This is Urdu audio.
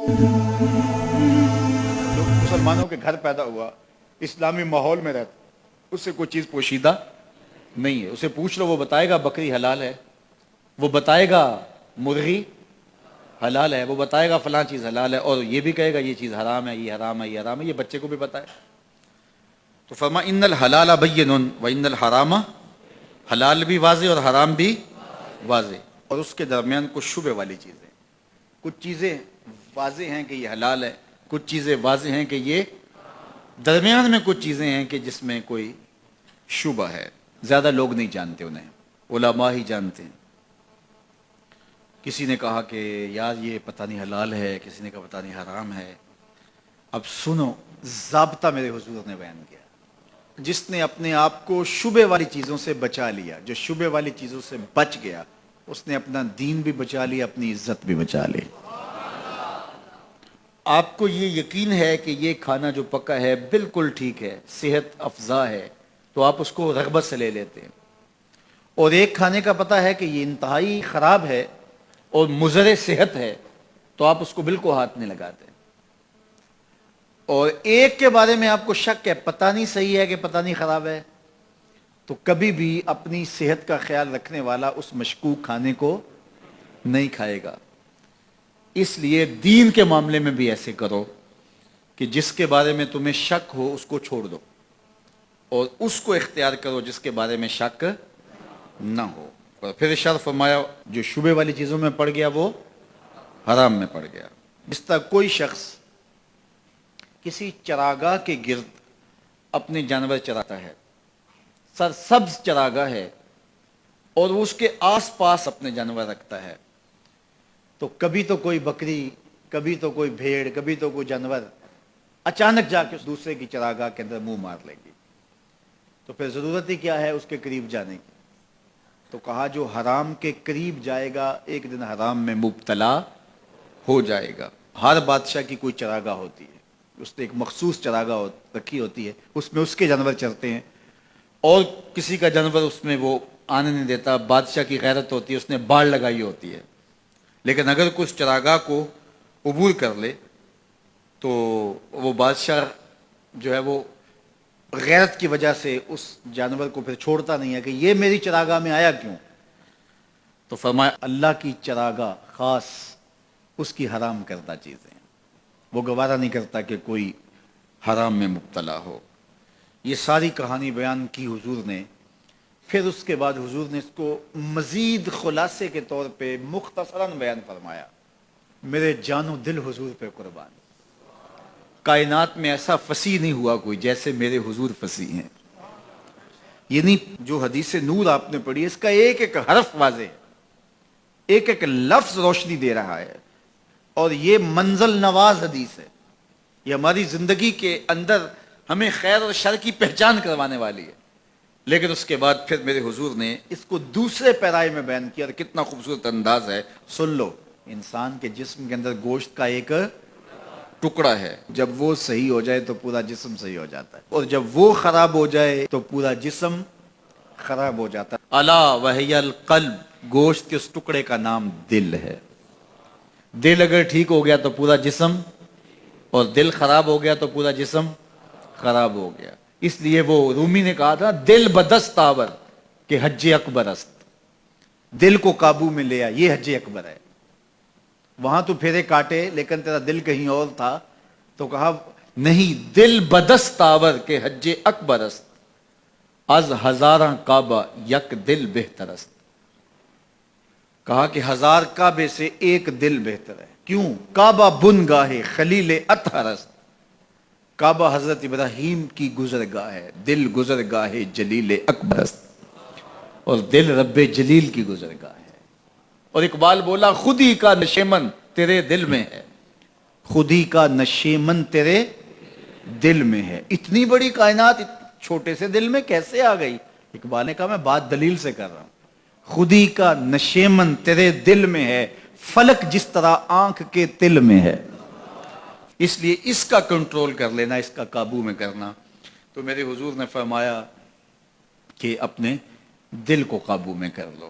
جو مسلمانوں کے گھر پیدا ہوا، اسلامی ماحول میں رہتا، اس سے کوئی چیز پوشیدہ نہیں ہے. اسے پوچھ لو، وہ بتائے گا بکری حلال ہے، وہ بتائے گا مرغی حلال ہے، وہ بتائے گا فلاں چیز حلال ہے، اور یہ بھی کہے گا یہ چیز حرام ہے، یہ حرام ہے، یہ حرام ہے. یہ بچے کو بھی پتہ ہے. تو فرمایا ان الحلال بین و ان الحرام، حلال بھی واضح اور حرام بھی واضح، اور اس کے درمیان کچھ شبہ والی چیزیں. کچھ چیزیں واضح ہیں کہ یہ حلال ہے، کچھ چیزیں واضح ہیں کہ یہ، درمیان میں کچھ چیزیں ہیں کہ جس میں کوئی شبہ ہے. زیادہ لوگ نہیں جانتے انہیں، علماء ہی جانتے ہیں. کسی نے کہا کہ یار یہ پتہ نہیں حلال ہے، کسی نے کہا پتہ نہیں حرام ہے. اب سنو، ضابطہ میرے حضور نے بیان کیا. جس نے اپنے آپ کو شبہ والی چیزوں سے بچا لیا، جو شبہ والی چیزوں سے بچ گیا، اس نے اپنا دین بھی بچا لیا، اپنی عزت بھی بچا لی. آپ کو یہ یقین ہے کہ یہ کھانا جو پکا ہے بالکل ٹھیک ہے، صحت افزا ہے، تو آپ اس کو رغبت سے لے لیتے ہیں. اور ایک کھانے کا پتہ ہے کہ یہ انتہائی خراب ہے اور مضر صحت ہے، تو آپ اس کو بالکل ہاتھ نہیں لگاتے. اور ایک کے بارے میں آپ کو شک ہے، پتہ نہیں صحیح ہے کہ پتہ نہیں خراب ہے، تو کبھی بھی اپنی صحت کا خیال رکھنے والا اس مشکوک کھانے کو نہیں کھائے گا. اس لیے دین کے معاملے میں بھی ایسے کرو کہ جس کے بارے میں تمہیں شک ہو اس کو چھوڑ دو، اور اس کو اختیار کرو جس کے بارے میں شک نہ ہو. اور پھر ارشاد فرمایا جو شبہ والی چیزوں میں پڑ گیا وہ حرام میں پڑ گیا. جس طرح کوئی شخص کسی چراگاہ کے گرد اپنے جانور چراتا ہے، سرسبز چراگاہ ہے، اور اس کے آس پاس اپنے جانور رکھتا ہے، تو کبھی تو کوئی بکری، کبھی تو کوئی بھیڑ، کبھی تو کوئی جانور اچانک جا کے دوسرے کی چراگاہ کے اندر منہ مار لے گی. تو پھر ضرورت ہی کیا ہے اس کے قریب جانے کی؟ تو کہا جو حرام کے قریب جائے گا ایک دن حرام میں مبتلا ہو جائے گا. ہر بادشاہ کی کوئی چراگاہ ہوتی ہے، اس نے ایک مخصوص چراگاہ رکھی ہوتی ہے، اس میں اس کے جانور چرتے ہیں، اور کسی کا جانور اس میں وہ آنے نہیں دیتا. بادشاہ کی غیرت ہوتی ہے، اس نے باڑ لگائی ہوتی ہے. لیکن اگر کچھ چراگاہ کو عبور کر لے تو وہ بادشاہ جو ہے وہ غیرت کی وجہ سے اس جانور کو پھر چھوڑتا نہیں ہے کہ یہ میری چراگاہ میں آیا کیوں. تو فرمایا اللہ کی چراگاہ خاص اس کی حرام کردہ چیزیں، وہ گوارا نہیں کرتا کہ کوئی حرام میں مبتلا ہو. یہ ساری کہانی بیان کی حضور نے. پھر اس کے بعد حضور نے اس کو مزید خلاصے کے طور پہ مختصراً بیان فرمایا. میرے جان و دل حضور پہ قربان، کائنات میں ایسا فصیح نہیں ہوا کوئی جیسے میرے حضور فصیح ہیں. یعنی جو حدیث نور آپ نے پڑھی، اس کا ایک ایک حرف واضح ہے، ایک ایک لفظ روشنی دے رہا ہے، اور یہ منزل نواز حدیث ہے. یہ ہماری زندگی کے اندر ہمیں خیر اور شر کی پہچان کروانے والی ہے. لیکن اس کے بعد پھر میرے حضور نے اس کو دوسرے پیرائے میں بیان کیا، اور کتنا خوبصورت انداز ہے. سن لو، انسان کے جسم کے اندر گوشت کا ایک ٹکڑا ہے، جب وہ صحیح ہو جائے تو پورا جسم صحیح ہو جاتا ہے، اور جب وہ خراب ہو جائے تو پورا جسم خراب ہو جاتا ہے. الا وہی القلب، گوشت کے اس ٹکڑے کا نام دل ہے. دل اگر ٹھیک ہو گیا تو پورا جسم، اور دل خراب ہو گیا تو پورا جسم خراب ہو گیا. اس لیے وہ رومی نے کہا تھا دل بدست آور کہ حج اکبر است. دل کو قابو میں لیا، یہ حج اکبر ہے. وہاں تو پھیرے کاٹے لیکن تیرا دل کہیں اور تھا، تو کہا نہیں، دل بدست آور کہ حج اکبر است، از ہزاراں کعبہ یک دل بہتر است. کہا کہ 1000 کعبے سے ایک دل بہتر ہے. کیوں؟ کعبہ بن گاہ خلیل اطہر است. کعبہ حضرت ابراہیم کی گزرگاہ ہے، دل گزرگاہ جلیل اکبر است، اور دل رب جلیل کی گزرگاہ ہے. اور اقبال بولا خود ہی کا نشیمن تیرے دل میں ہے، خود ہی کا نشیمن تیرے دل میں ہے. اتنی بڑی کائنات چھوٹے سے دل میں کیسے آ گئی؟ اقبال نے کہا میں بات دلیل سے کر رہا ہوں. خود ہی کا نشیمن تیرے دل میں ہے، فلک جس طرح آنکھ کے تل میں ہے. اس لیے اس کا کنٹرول کر لینا، اس کا قابو میں کرنا. تو میرے حضور نے فرمایا کہ اپنے دل کو قابو میں کر لو.